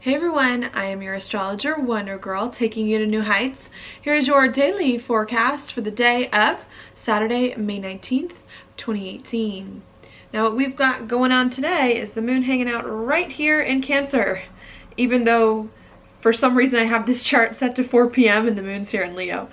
Hey everyone, I am your astrologer, Wonder Girl, taking you to new heights. Here's your daily forecast for the day of Saturday, May 19th, 2018. Now what we've got going on today is the moon hanging out right here in Cancer, even though for some reason I have this chart set to 4 p.m. and the moon's here in Leo.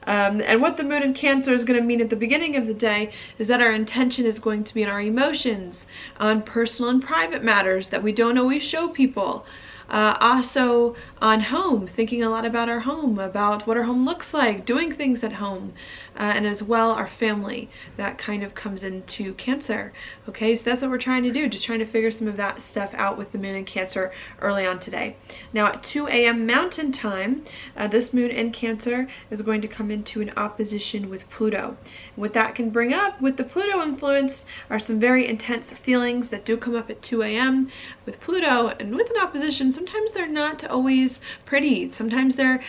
And what the moon in Cancer is going to mean at the beginning of the day is that our intention is going to be on our emotions, on personal and private matters that we don't always show people. Also on home, thinking a lot about our home, about what our home looks like, doing things at home, and as well our family. That kind of comes into Cancer. Okay, so that's what we're trying to do, just trying to figure some of that stuff out with the moon in Cancer early on today. Now at 2 a.m. Mountain Time, this moon in Cancer is going to come into an opposition with Pluto. And what that can bring up with the Pluto influence are some very intense feelings that do come up at 2 a.m. with Pluto, and with an opposition, sometimes they're not always pretty. Sometimes they're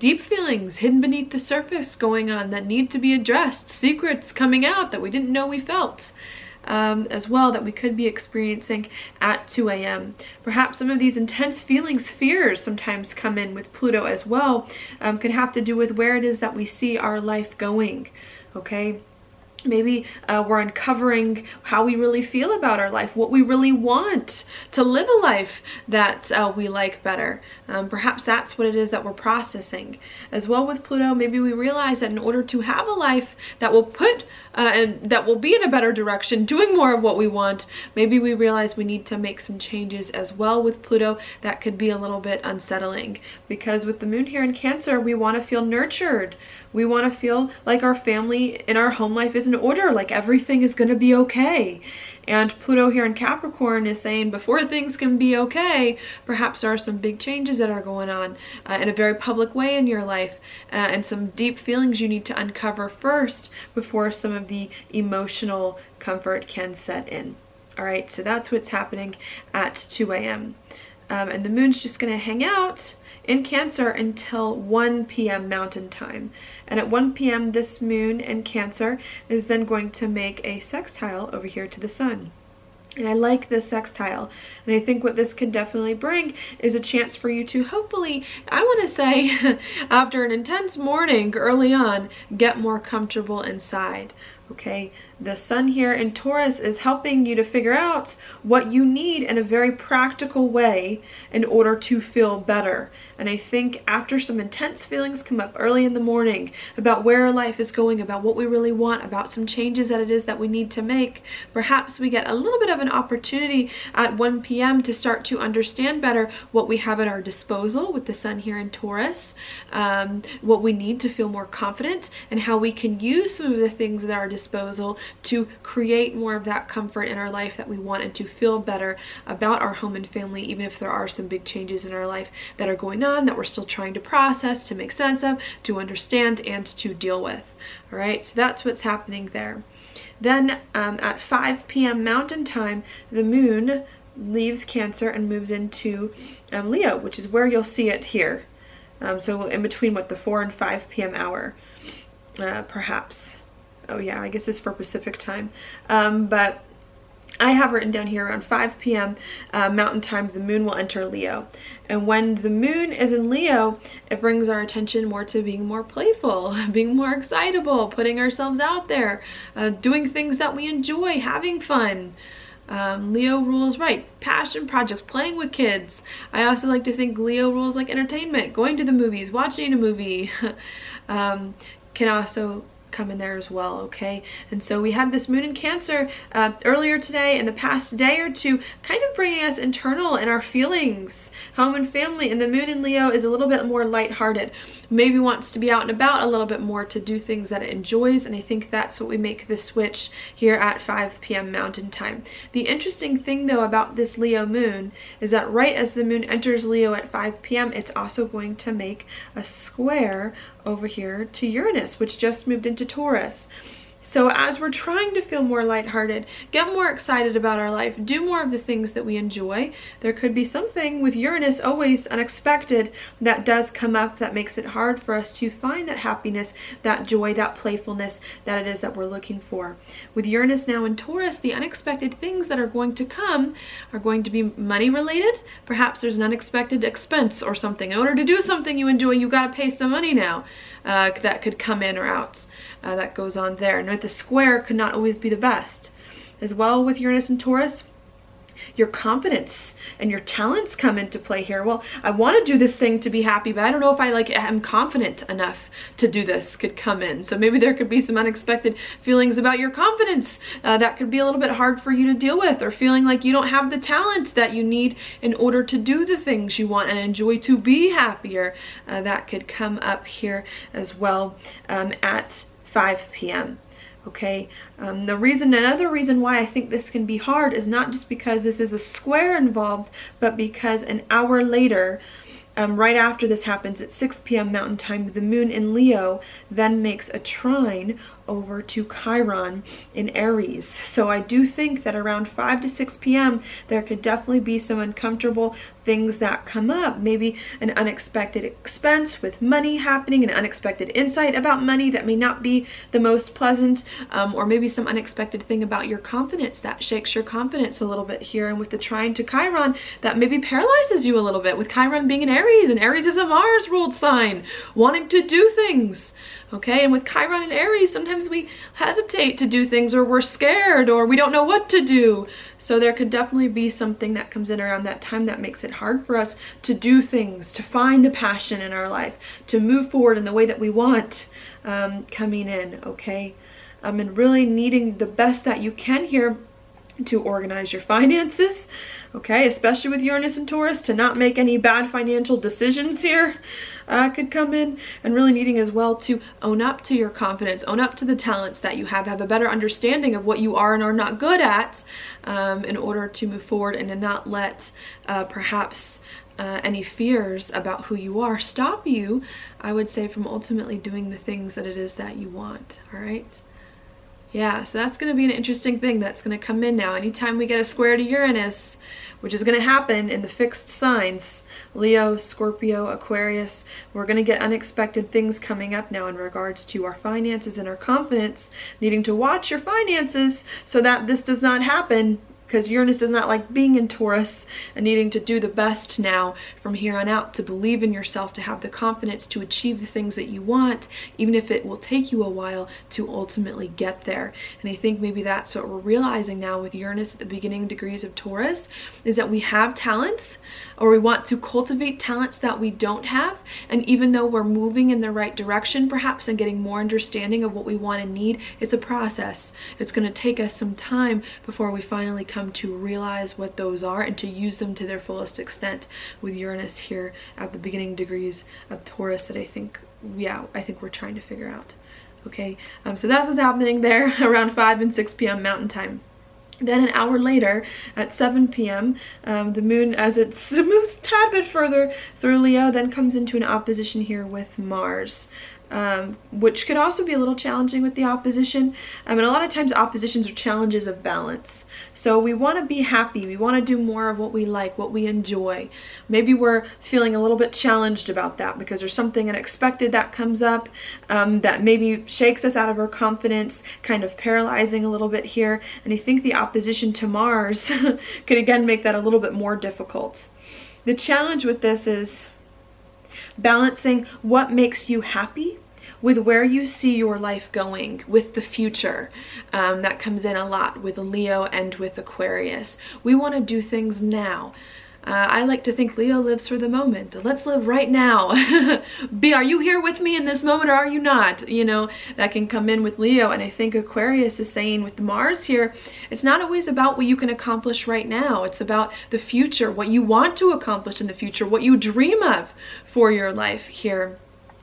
deep feelings hidden beneath the surface going on that need to be addressed, secrets coming out that we didn't know we felt. As well, that we could be experiencing at 2 a.m. Perhaps some of these intense feelings, fears sometimes come in with Pluto as well, can have to do with where it is that we see our life going, okay? Maybe we're uncovering how we really feel about our life, what we really want to live a life that we like better. Perhaps that's what it is that we're processing. As well with Pluto, maybe we realize that in order to have a life that will put and that will be in a better direction, doing more of what we want, maybe we realize we need to make some changes as well with Pluto. That could be a little bit unsettling, because with the moon here in Cancer, we want to feel nurtured. We want to feel like our family in our home life is in order, like everything is going to be okay. And Pluto here in Capricorn is saying before things can be okay, perhaps there are some big changes that are going on in a very public way in your life, and some deep feelings you need to uncover first before some of the emotional comfort can set in. All right, so that's what's happening at 2 a.m. And the moon's just going to hang out in Cancer until 1 p.m. Mountain Time. And at 1 p.m. this moon in Cancer is then going to make a sextile over here to the sun. And I like this sextile, and I think what this can definitely bring is a chance for you to hopefully, I want to say, after an intense morning early on, get more comfortable inside. Okay, the sun here in Taurus is helping you to figure out what you need in a very practical way in order to feel better. And I think after some intense feelings come up early in the morning about where life is going, about what we really want, about some changes that it is that we need to make, perhaps we get a little bit of an opportunity at 1 p.m. to start to understand better what we have at our disposal with the sun here in Taurus, what we need to feel more confident, and how we can use some of the things at our disposal to create more of that comfort in our life that we want, and to feel better about our home and family, even if there are some big changes in our life that are going on that we're still trying to process, to make sense of, to understand, and to deal with. All right, so that's what's happening there. Then at 5 p.m. Mountain Time, the moon leaves Cancer and moves into Leo, which is where you'll see it here. So in between the 4 and 5 p.m. hour, perhaps. Oh yeah, I guess it's for Pacific time. But I have written down here around 5 p.m. Mountain Time, the moon will enter Leo. And when the moon is in Leo, it brings our attention more to being more playful, being more excitable, putting ourselves out there, doing things that we enjoy, having fun. Leo rules, right, passion projects, playing with kids. I also like to think Leo rules like entertainment, going to the movies, watching a movie, can also come in there as well. Okay, and so we have this moon in Cancer earlier today, in the past day or two, kind of bringing us internal in our feelings, home and family. And the moon in Leo is a little bit more lighthearted, maybe wants to be out and about a little bit more, to do things that it enjoys. And I think that's what we make the switch here at 5 p.m. Mountain Time. The interesting thing though about this Leo moon is that right as the moon enters Leo at 5 p.m. it's also going to make a square over here to Uranus, which just moved into Taurus. So as we're trying to feel more lighthearted, get more excited about our life, do more of the things that we enjoy, there could be something with Uranus always unexpected that does come up that makes it hard for us to find that happiness, that joy, that playfulness that it is that we're looking for. With Uranus now in Taurus, the unexpected things that are going to come are going to be money related. Perhaps there's an unexpected expense or something. In order to do something you enjoy, you got to pay some money now. That could come in or out. That goes on there. And with the square could not always be the best. As well with Uranus and Taurus, your confidence and your talents come into play here. Well, I want to do this thing to be happy, but I don't know if I am confident enough to do this, could come in. So maybe there could be some unexpected feelings about your confidence that could be a little bit hard for you to deal with, or feeling like you don't have the talent that you need in order to do the things you want and enjoy to be happier. That could come up here as well at 5 p.m. Okay, another reason why I think this can be hard is not just because this is a square involved, but because an hour later, right after this happens at 6 p.m. Mountain Time, the moon in Leo then makes a trine over to Chiron in Aries. So I do think that around 5 to 6 p.m. there could definitely be some uncomfortable things that come up. Maybe an unexpected expense with money happening, an unexpected insight about money that may not be the most pleasant, or maybe some unexpected thing about your confidence that shakes your confidence a little bit here. And with the trine to Chiron, that maybe paralyzes you a little bit, with Chiron being in Aries, and Aries is a Mars ruled sign, wanting to do things. Okay, and with Chiron and Aries, sometimes we hesitate to do things, or we're scared, or we don't know what to do. So there could definitely be something that comes in around that time that makes it hard for us to do things, to find the passion in our life, to move forward in the way that we want coming in, okay? And really needing the best that you can here to organize your finances, okay, especially with Uranus and Taurus, to not make any bad financial decisions here could come in, and really needing as well to own up to your confidence, own up to the talents that you have a better understanding of what you are and are not good at, in order to move forward and to not let perhaps any fears about who you are stop you, I would say, from ultimately doing the things that it is that you want. All right. Yeah, so that's going to be an interesting thing that's going to come in now. Anytime we get a square to Uranus, which is going to happen in the fixed signs, Leo, Scorpio, Aquarius, we're going to get unexpected things coming up now in regards to our finances and our confidence, needing to watch your finances so that this does not happen, because Uranus does not like being in Taurus, and needing to do the best now from here on out to believe in yourself, to have the confidence to achieve the things that you want, even if it will take you a while to ultimately get there. And I think maybe that's what we're realizing now with Uranus at the beginning degrees of Taurus, is that we have talents, or we want to cultivate talents that we don't have. And even though we're moving in the right direction perhaps and getting more understanding of what we want and need, it's a process. It's going to take us some time before we finally come to realize what those are and to use them to their fullest extent, with Uranus here at the beginning degrees of Taurus that I think we're trying to figure out. Okay, so that's what's happening there around 5 and 6 p.m. Mountain Time. Then an hour later at 7 p.m. The moon, as it moves a tad bit further through Leo, then comes into an opposition here with Mars. Which could also be a little challenging with the opposition. And a lot of times oppositions are challenges of balance. So we want to be happy. We want to do more of what we like, what we enjoy. Maybe we're feeling a little bit challenged about that because there's something unexpected that comes up that maybe shakes us out of our confidence, kind of paralyzing a little bit here. And I think the opposition to Mars could again make that a little bit more difficult. The challenge with this is balancing what makes you happy with where you see your life going, with the future. That comes in a lot with Leo and with Aquarius. We want to do things now. I like to think Leo lives for the moment. Let's live right now. Are you here with me in this moment, or are you not? You know, that can come in with Leo. And I think Aquarius is saying with Mars here, it's not always about what you can accomplish right now. It's about the future, what you want to accomplish in the future, what you dream of for your life here.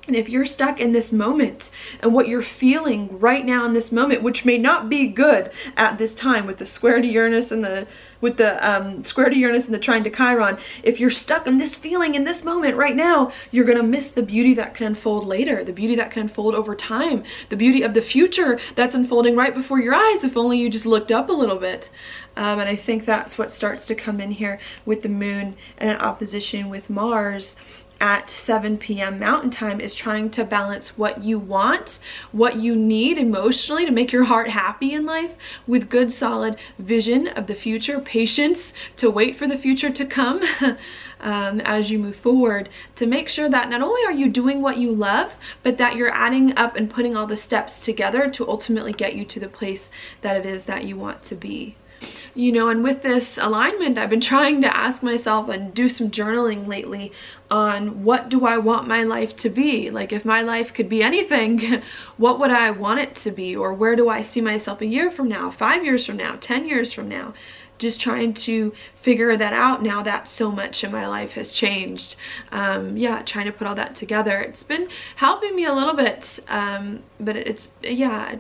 And if you're stuck in this moment and what you're feeling right now in this moment, which may not be good at this time with the square to Uranus and the square to Uranus and the trine to Chiron, if you're stuck in this feeling in this moment right now, you're going to miss the beauty that can unfold later, the beauty that can unfold over time, the beauty of the future that's unfolding right before your eyes, if only you just looked up a little bit. And I think that's what starts to come in here with the moon and an opposition with Mars at 7 p.m. Mountain Time, is trying to balance what you want, what you need emotionally to make your heart happy in life, with good solid vision of the future, patience to wait for the future to come as you move forward, to make sure that not only are you doing what you love, but that you're adding up and putting all the steps together to ultimately get you to the place that it is that you want to be. You know, and with this alignment, I've been trying to ask myself and do some journaling lately on what do I want my life to be? Like, if my life could be anything, what would I want it to be? Or where do I see myself a year from now, 5 years from now, 10 years from now? Just trying to figure that out now that so much in my life has changed. Yeah, trying to put all that together. It's been helping me a little bit, but it's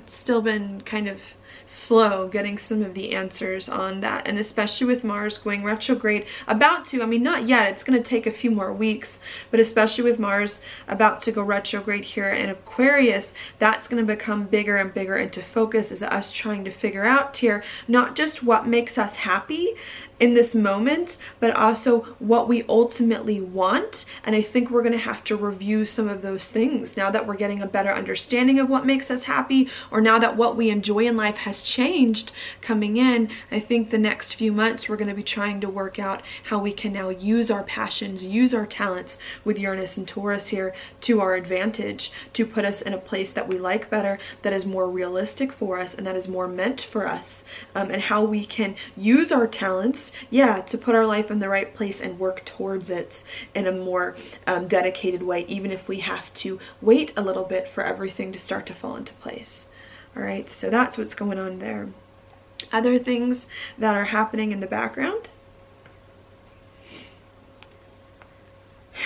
still been kind of slow getting some of the answers on that, and especially with Mars going retrograde, about to, I mean, not yet, it's going to take a few more weeks, but especially with Mars about to go retrograde here in Aquarius, that's going to become bigger and bigger into focus, as us trying to figure out here not just what makes us happy in this moment, but also what we ultimately want. And I think we're going to have to review some of those things now that we're getting a better understanding of what makes us happy, or now that what we enjoy in life has changed coming in. I think the next few months we're going to be trying to work out how we can now use our passions, use our talents with Uranus and Taurus here to our advantage, to put us in a place that we like better, that is more realistic for us, and that is more meant for us, and how we can use our talents, to put our life in the right place and work towards it in a more dedicated way, even if we have to wait a little bit for everything to start to fall into place. All right, so that's what's going on there. Other things that are happening in the background.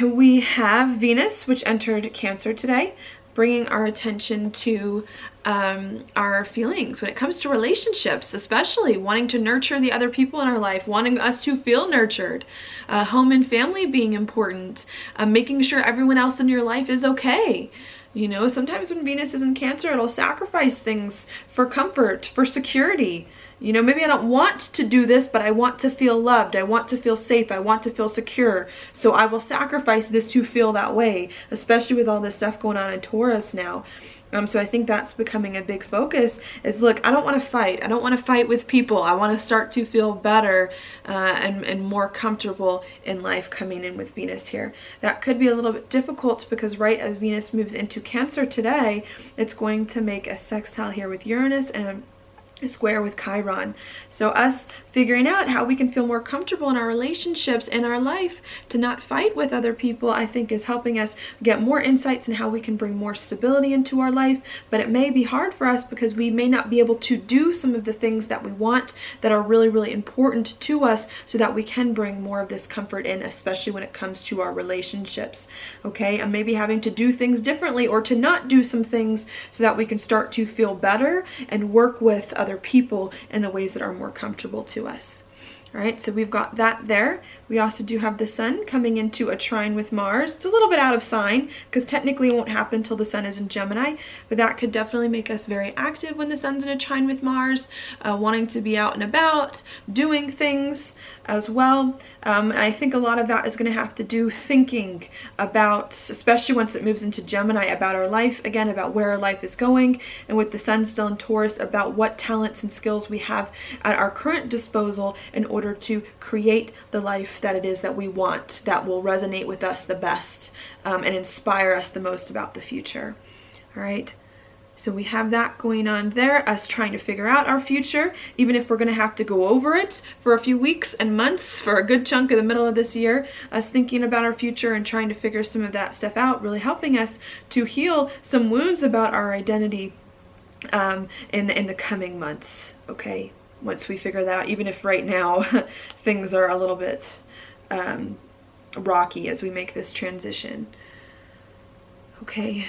We have Venus, which entered Cancer today, bringing our attention to our feelings when it comes to relationships, especially wanting to nurture the other people in our life, wanting us to feel nurtured, home and family being important, making sure everyone else in your life is okay. You know, sometimes when Venus is in Cancer, it'll sacrifice things for comfort, for security. You know, maybe I don't want to do this, but I want to feel loved. I want to feel safe. I want to feel secure. So I will sacrifice this to feel that way, especially with all this stuff going on in Taurus now. So I think that's becoming a big focus, is look, I don't want to fight. I don't want to fight with people. I want to start to feel better and more comfortable in life coming in with Venus here. That could be a little bit difficult because right as Venus moves into Cancer today, it's going to make a sextile here with Uranus and a square with Chiron. So us figuring out how we can feel more comfortable in our relationships in our life to not fight with other people, I think is helping us get more insights in how we can bring more stability into our life. But it may be hard for us because we may not be able to do some of the things that we want that are really, really important to us, so that we can bring more of this comfort in, especially when it comes to our relationships. Okay, and maybe having to do things differently or to not do some things so that we can start to feel better and work with other people in the ways that are more comfortable to us. All right, so we've got that there. We also do have the sun coming into a trine with Mars. It's a little bit out of sign because technically it won't happen until the sun is in Gemini, but that could definitely make us very active when the sun's in a trine with Mars, wanting to be out and about, doing things as well. And I think a lot of that is going to have to do thinking about, especially once it moves into Gemini, about our life, again, about where our life is going, and with the sun still in Taurus, about what talents and skills we have at our current disposal in order to create the life that it is that we want, that will resonate with us the best, and inspire us the most about the future. All right. So we have that going on there, us trying to figure out our future, even if we're going to have to go over it for a few weeks and months for a good chunk of the middle of this year, us thinking about our future and trying to figure some of that stuff out, really helping us to heal some wounds about our identity in the coming months, okay? Once we figure that out, even if right now things are a little bit rocky as we make this transition. Okay.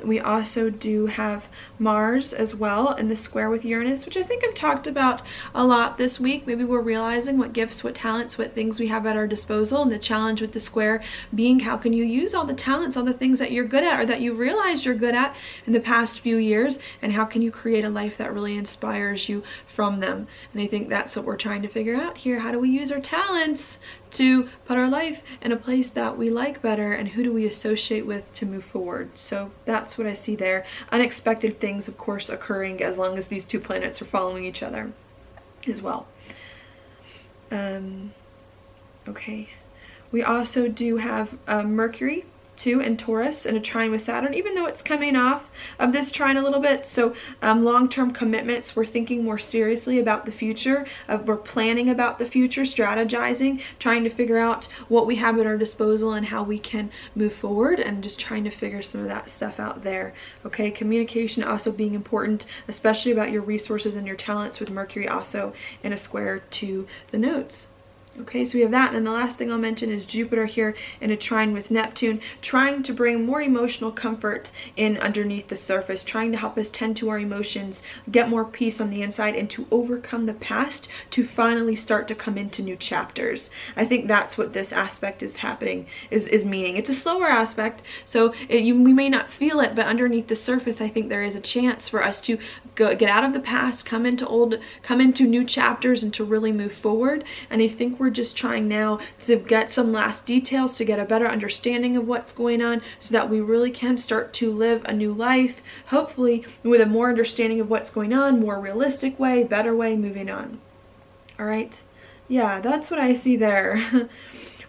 We also do have Mars as well in the square with Uranus, which I think I've talked about a lot this week. Maybe we're realizing what gifts, what talents, what things we have at our disposal, and the challenge with the square being how can you use all the talents, all the things that you're good at or that you realized you're good at in the past few years, and how can you create a life that really inspires you from them. And I think that's what we're trying to figure out here. How do we use our talents to put our life in a place that we like better, and who do we associate with to move forward? So that's what I see there. Unexpected things, of course, occurring as long as these two planets are following each other as well. Okay. We also do have Mercury too in Taurus in a trine with Saturn, even though it's coming off of this trine a little bit. So long-term commitments, we're thinking more seriously about the future, we're planning about the future, strategizing, trying to figure out what we have at our disposal and how we can move forward, and just trying to figure some of that stuff out there. Okay, communication also being important, especially about your resources and your talents, with Mercury also in a square to the nodes. Okay, so we have that, and then the last thing I'll mention is Jupiter here in a trine with Neptune, trying to bring more emotional comfort in underneath the surface, trying to help us tend to our emotions, get more peace on the inside, and to overcome the past to finally start to come into new chapters. I think that's what this aspect is happening, is meaning. It's a slower aspect, so we may not feel it, but underneath the surface, I think there is a chance for us to get out of the past, come into new chapters, and to really move forward. And I think we're just trying now to get some last details to get a better understanding of what's going on, so that we really can start to live a new life, hopefully with a more understanding of what's going on, more realistic way, better way, moving on. All right, yeah, that's what I see there.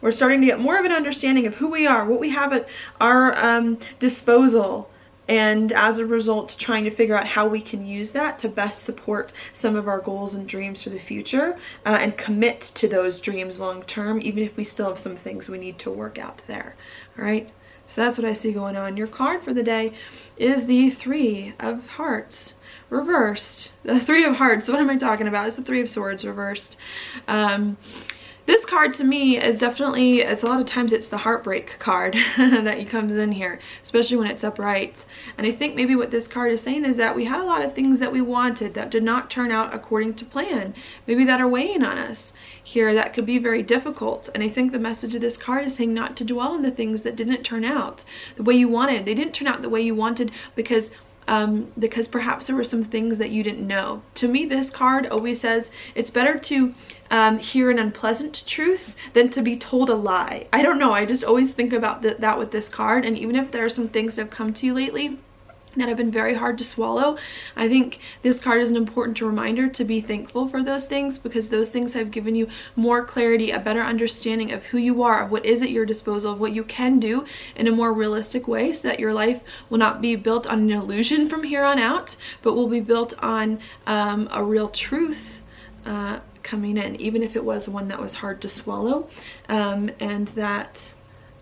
We're starting to get more of an understanding of who we are, what we have at our disposal, and as a result trying to figure out how we can use that to best support some of our goals and dreams for the future, and commit to those dreams long term, even if we still have some things we need to work out there. All right, so that's what I see going on. Your card for the day is the Three of Hearts reversed. The Three of Hearts, what am I talking about? It's the Three of Swords reversed. This card to me is definitely, it's a lot of times it's the heartbreak card that comes in here, especially when it's upright. And I think maybe what this card is saying is that we had a lot of things that we wanted that did not turn out according to plan, maybe that are weighing on us here, that could be very difficult. And I think the message of this card is saying not to dwell on the things that didn't turn out the way you wanted. They didn't turn out the way you wanted because perhaps there were some things that you didn't know. To me, this card always says it's better to hear an unpleasant truth than to be told a lie. I don't know, I just always think about that with this card. And even if there are some things that have come to you lately that have been very hard to swallow, I think this card is an important reminder to be thankful for those things, because those things have given you more clarity, a better understanding of who you are, of what is at your disposal, of what you can do in a more realistic way, so that your life will not be built on an illusion from here on out, but will be built on a real truth coming in, even if it was one that was hard to swallow, and that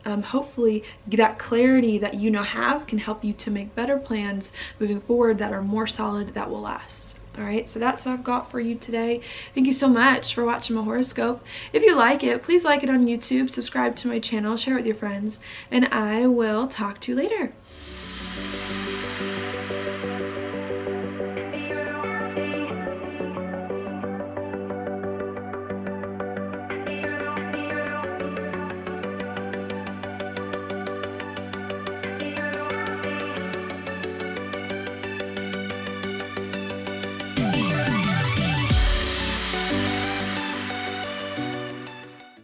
hopefully that clarity that you now have can help you to make better plans moving forward that are more solid, that will last. All right, so that's what I've got for you today. Thank you so much for watching my horoscope. If you like it, please like it on YouTube, subscribe to my channel, share it with your friends, and I will talk to you later.